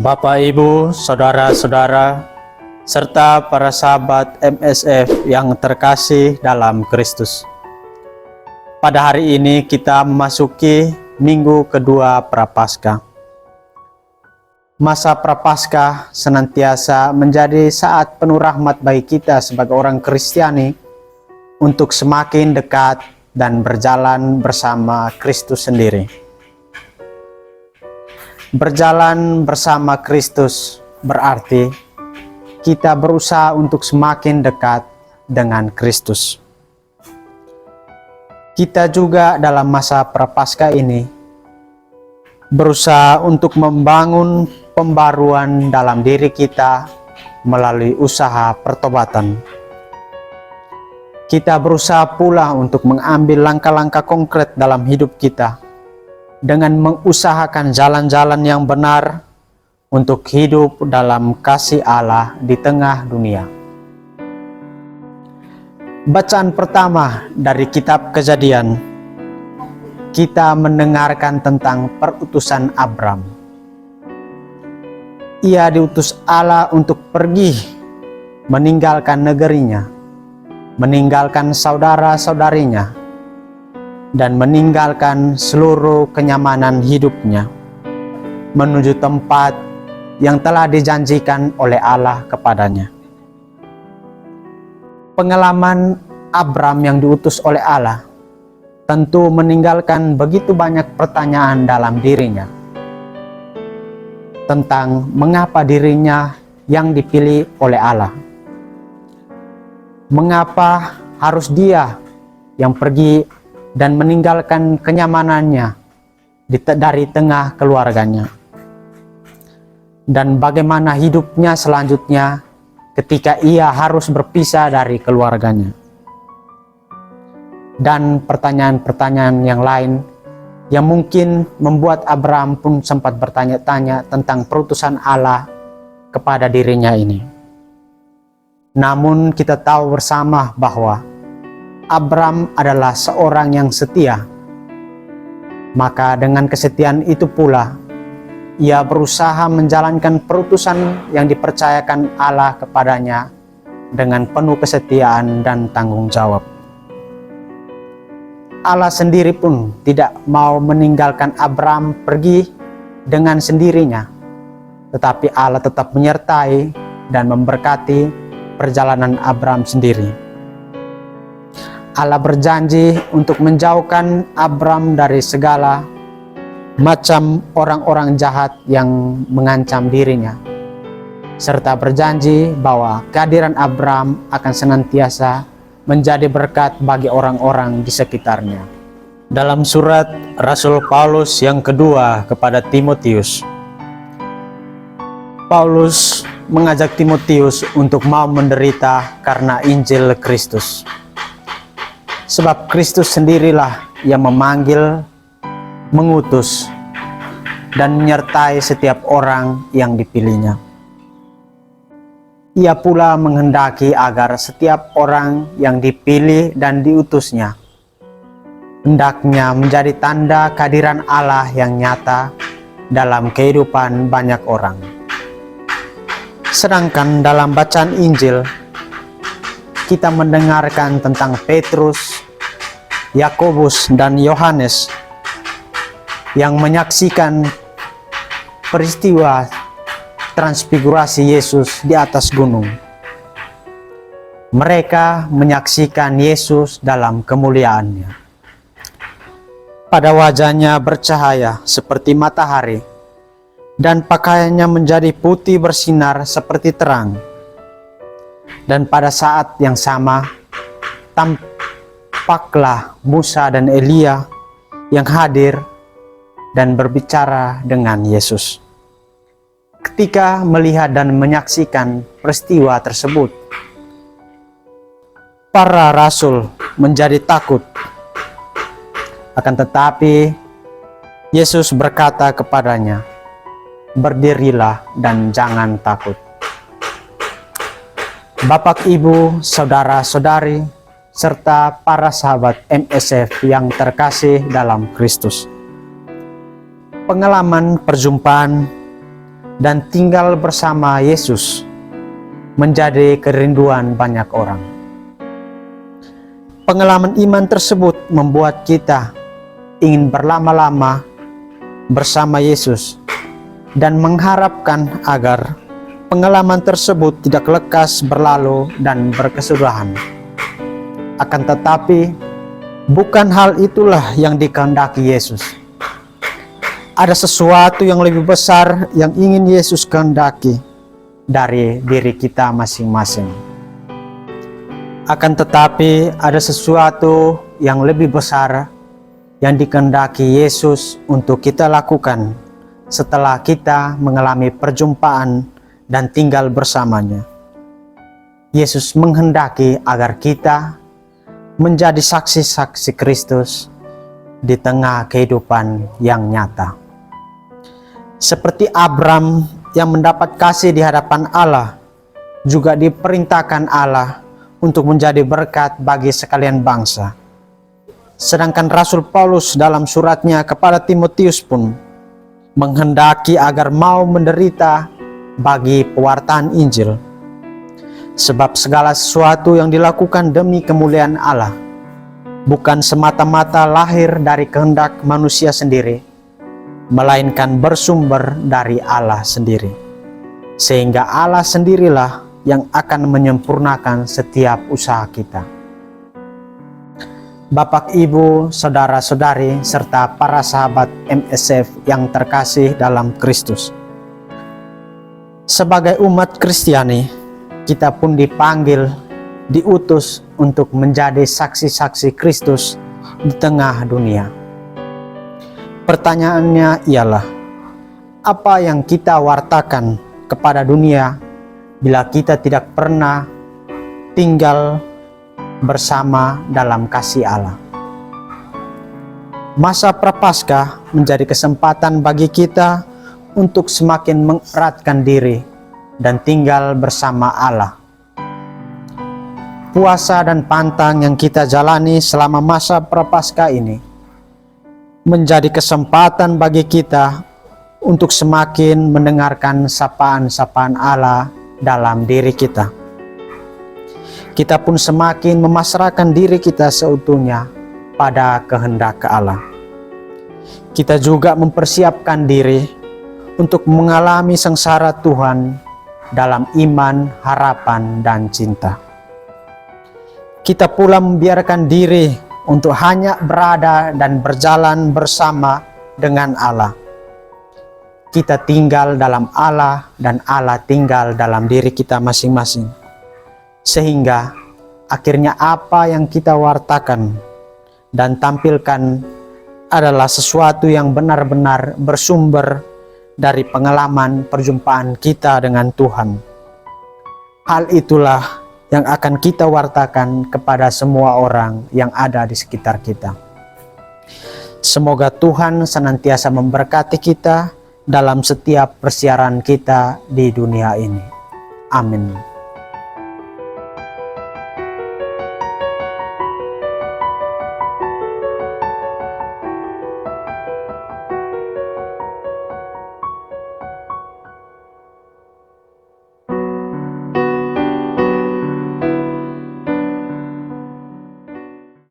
Bapak, Ibu, Saudara-saudara, serta para sahabat MSF yang terkasih dalam Kristus. Pada hari ini kita memasuki minggu kedua Prapaskah. Masa Prapaskah senantiasa menjadi saat penuh rahmat bagi kita sebagai orang Kristiani untuk semakin dekat dan berjalan bersama Kristus sendiri. Berjalan bersama Kristus berarti kita berusaha untuk semakin dekat dengan Kristus. Kita juga dalam masa Prapaskah ini berusaha untuk membangun pembaruan dalam diri kita melalui usaha pertobatan. Kita berusaha pula untuk mengambil langkah-langkah konkret dalam hidup kita dengan mengusahakan jalan-jalan yang benar untuk hidup dalam kasih Allah di tengah dunia. Bacaan pertama dari kitab Kejadian, kita mendengarkan tentang perutusan Abram. Ia diutus Allah untuk pergi meninggalkan negerinya, meninggalkan saudara-saudarinya, dan meninggalkan seluruh kenyamanan hidupnya menuju tempat yang telah dijanjikan oleh Allah kepadanya. Pengalaman Abram yang diutus oleh Allah tentu meninggalkan begitu banyak pertanyaan dalam dirinya tentang mengapa dirinya yang dipilih oleh Allah. Mengapa harus dia yang pergi dan meninggalkan kenyamanannya dari tengah keluarganya? Dan bagaimana hidupnya selanjutnya ketika ia harus berpisah dari keluarganya? Dan pertanyaan-pertanyaan yang lain yang mungkin membuat Abram pun sempat bertanya-tanya tentang perutusan Allah kepada dirinya ini. Namun kita tahu bersama bahwa Abram adalah seorang yang setia. Maka dengan kesetiaan itu pula, ia berusaha menjalankan perutusan yang dipercayakan Allah kepadanya dengan penuh kesetiaan dan tanggung jawab. Allah sendiri pun tidak mau meninggalkan Abram pergi dengan sendirinya, tetapi Allah tetap menyertai dan memberkati perjalanan Abram sendiri. Allah berjanji untuk menjauhkan Abram dari segala macam orang-orang jahat yang mengancam dirinya, serta berjanji bahwa kehadiran Abram akan senantiasa menjadi berkat bagi orang-orang di sekitarnya. Dalam surat Rasul Paulus yang kedua kepada Timotius, Paulus mengajak Timotius untuk mau menderita karena Injil Kristus. Sebab Kristus sendirilah yang memanggil, mengutus, dan menyertai setiap orang yang dipilihnya. Ia pula menghendaki agar setiap orang yang dipilih dan diutusnya hendaknya menjadi tanda kehadiran Allah yang nyata dalam kehidupan banyak orang. Sedangkan dalam bacaan Injil, kita mendengarkan tentang Petrus, Yakobus, dan Yohanes yang menyaksikan peristiwa transfigurasi Yesus di atas gunung. Mereka menyaksikan Yesus dalam kemuliaannya. Pada wajahnya bercahaya seperti matahari, dan pakaiannya menjadi putih bersinar seperti terang. Dan pada saat yang sama, tampaklah Musa dan Elia yang hadir dan berbicara dengan Yesus. Ketika melihat dan menyaksikan peristiwa tersebut, para rasul menjadi takut. Akan tetapi, Yesus berkata kepadanya, "Berdirilah dan jangan takut." Bapak, Ibu, Saudara-saudari, serta para sahabat MSF yang terkasih dalam Kristus. Pengalaman perjumpaan dan tinggal bersama Yesus menjadi kerinduan banyak orang. Pengalaman iman tersebut membuat kita ingin berlama-lama bersama Yesus dan mengharapkan agar pengalaman tersebut tidak lekas berlalu dan berkesudahan. Akan tetapi, bukan hal itulah yang dikehendaki Yesus. Ada sesuatu yang lebih besar yang ingin Yesus kehendaki dari diri kita masing-masing. Akan tetapi, ada sesuatu yang lebih besar yang dikehendaki Yesus untuk kita lakukan setelah kita mengalami perjumpaan dan tinggal bersamanya. Yesus menghendaki agar kita menjadi saksi-saksi Kristus di tengah kehidupan yang nyata. Seperti Abram yang mendapat kasih di hadapan Allah, juga diperintahkan Allah untuk menjadi berkat bagi sekalian bangsa. Sedangkan Rasul Paulus dalam suratnya kepada Timotius pun menghendaki agar mau menderita bagi pewartaan Injil. Sebab segala sesuatu yang dilakukan demi kemuliaan Allah bukan semata-mata lahir dari kehendak manusia sendiri, melainkan bersumber dari Allah sendiri. Sehingga Allah sendirilah yang akan menyempurnakan setiap usaha kita. Bapak, Ibu, saudara-saudari, serta para sahabat MSF yang terkasih dalam Kristus. Sebagai umat Kristiani, kita pun dipanggil, diutus untuk menjadi saksi-saksi Kristus di tengah dunia. Pertanyaannya ialah, apa yang kita wartakan kepada dunia bila kita tidak pernah tinggal bersama dalam kasih Allah? Masa Prapaskah menjadi kesempatan bagi kita untuk semakin mengeratkan diri dan tinggal bersama Allah. Puasa dan pantang yang kita jalani selama masa Prapaskah ini menjadi kesempatan bagi kita untuk semakin mendengarkan sapaan-sapaan Allah dalam diri kita. Kita pun semakin memasrahkan diri kita seutuhnya pada kehendak Allah. Kita juga mempersiapkan diri untuk mengalami sengsara Tuhan dalam iman, harapan, dan cinta. Kita pula membiarkan diri untuk hanya berada dan berjalan bersama dengan Allah. Kita tinggal dalam Allah dan Allah tinggal dalam diri kita masing-masing. Sehingga akhirnya apa yang kita wartakan dan tampilkan adalah sesuatu yang benar-benar bersumber dari pengalaman perjumpaan kita dengan Tuhan. Hal itulah yang akan kita wartakan kepada semua orang yang ada di sekitar kita. Semoga Tuhan senantiasa memberkati kita dalam setiap persiaran kita di dunia ini. Amin.